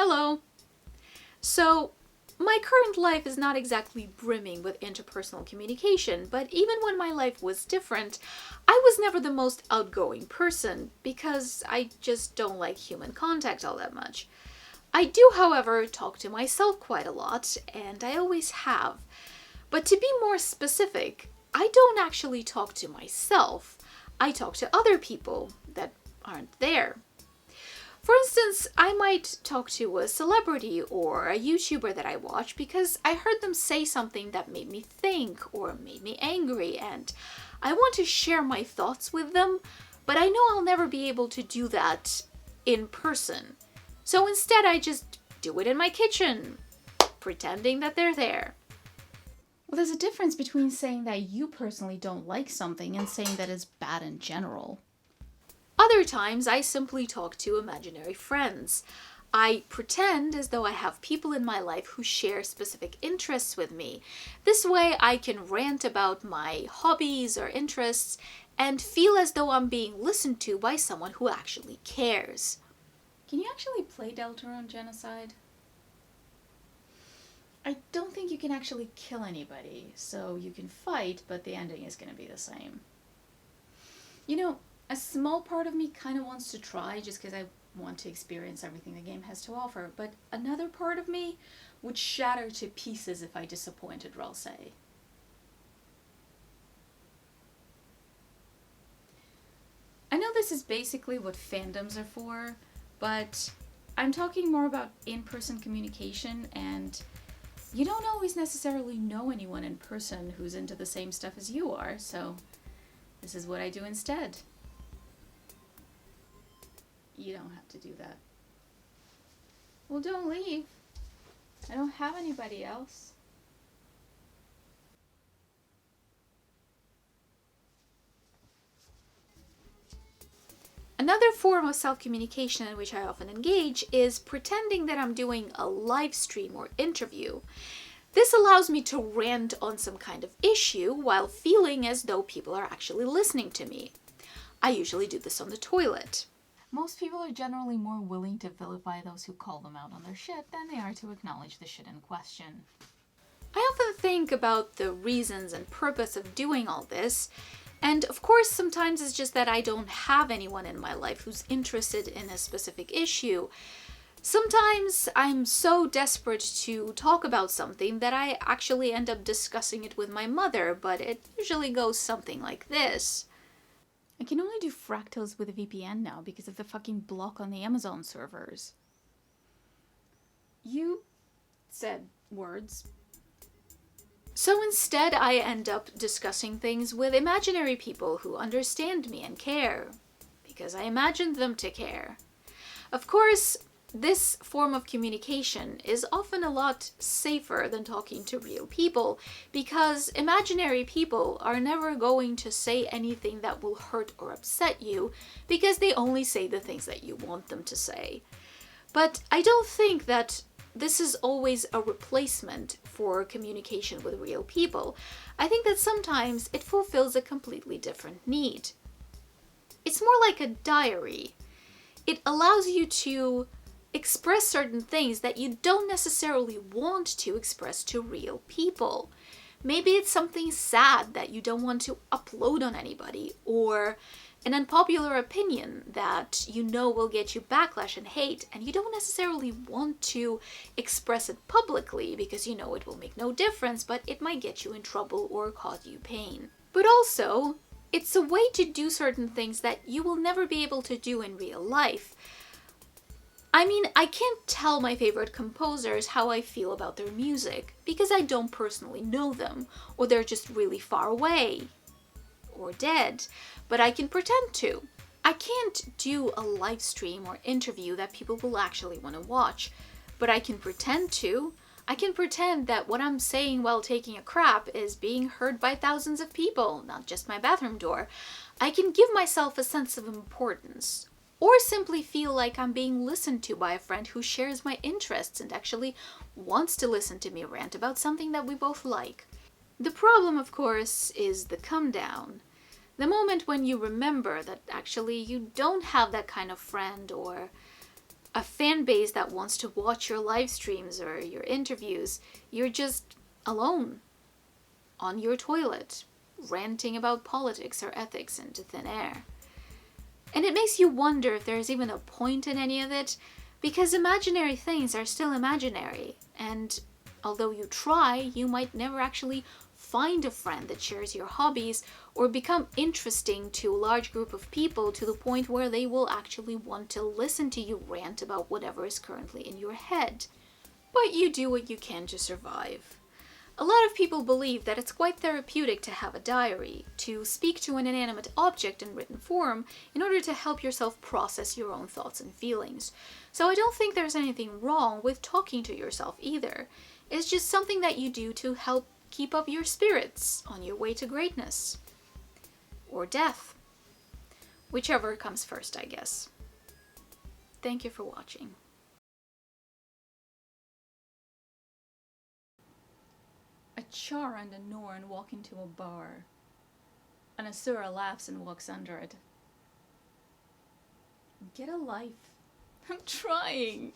Hello. So, my current life is not exactly brimming with interpersonal communication, but even when my life was different, I was never the most outgoing person because I just don't like human contact all that much. I do, however, talk to myself quite a lot, and I always have. But to be more specific, I don't actually talk to myself. I talk to other people that aren't there. For instance, I might talk to a celebrity or a YouTuber that I watch because I heard them say something that made me think or made me angry, and I want to share my thoughts with them, but I know I'll never be able to do that in person. So instead, I just do it in my kitchen, pretending that they're there. Well, there's a difference between saying that you personally don't like something and saying that it's bad in general. Other times, I simply talk to imaginary friends. I pretend as though I have people in my life who share specific interests with me. This way, I can rant about my hobbies or interests and feel as though I'm being listened to by someone who actually cares. Can you actually play Deltarune genocide? I don't think you can actually kill anybody, so you can fight, but the ending is going to be the same. You know, a small part of me kind of wants to try just because I want to experience everything the game has to offer, but another part of me would shatter to pieces if I disappointed Ralsei. I know this is basically what fandoms are for, but I'm talking more about in-person communication, and you don't always necessarily know anyone in person who's into the same stuff as you are, so this is what I do instead. You don't have to do that. Well, don't leave. I don't have anybody else. Another form of self-communication in which I often engage is pretending that I'm doing a live stream or interview. This allows me to rant on some kind of issue while feeling as though people are actually listening to me. I usually do this on the toilet. Most people are generally more willing to vilify those who call them out on their shit than they are to acknowledge the shit in question. I often think about the reasons and purpose of doing all this, and of course sometimes it's just that I don't have anyone in my life who's interested in a specific issue. Sometimes I'm so desperate to talk about something that I actually end up discussing it with my mother, but it usually goes something like this. I can only do fractals with a VPN now because of the fucking block on the Amazon servers. You said words. So instead, I end up discussing things with imaginary people who understand me and care, because I imagined them to care. Of course, this form of communication is often a lot safer than talking to real people, because imaginary people are never going to say anything that will hurt or upset you, because they only say the things that you want them to say. But I don't think that this is always a replacement for communication with real people. I think that sometimes it fulfills a completely different need. It's more like a diary. It allows you to express certain things that you don't necessarily want to express to real people. Maybe it's something sad that you don't want to upload on anybody, or an unpopular opinion that you know will get you backlash and hate, and you don't necessarily want to express it publicly because you know it will make no difference, but it might get you in trouble or cause you pain. But also, it's a way to do certain things that you will never be able to do in real life. I mean, I can't tell my favorite composers how I feel about their music, because I don't personally know them, or they're just really far away, or dead, but I can pretend to. I can't do a live stream or interview that people will actually want to watch, but I can pretend to. I can pretend that what I'm saying while taking a crap is being heard by thousands of people, not just my bathroom door. I can give myself a sense of importance, or simply feel like I'm being listened to by a friend who shares my interests and actually wants to listen to me rant about something that we both like. The problem, of course, is the come down. The moment when you remember that actually you don't have that kind of friend, or a fan base that wants to watch your live streams or your interviews. You're just alone on your toilet, ranting about politics or ethics into thin air. And it makes you wonder if there's even a point in any of it, because imaginary things are still imaginary, and although you try, you might never actually find a friend that shares your hobbies or become interesting to a large group of people to the point where they will actually want to listen to you rant about whatever is currently in your head. But you do what you can to survive. A lot of people believe that it's quite therapeutic to have a diary, to speak to an inanimate object in written form in order to help yourself process your own thoughts and feelings. So I don't think there's anything wrong with talking to yourself either. It's just something that you do to help keep up your spirits on your way to greatness. Or death. Whichever comes first, I guess. Thank you for watching. A Char and a Norn walk into a bar. An Asura laughs and walks under it. Get a life. I'm trying.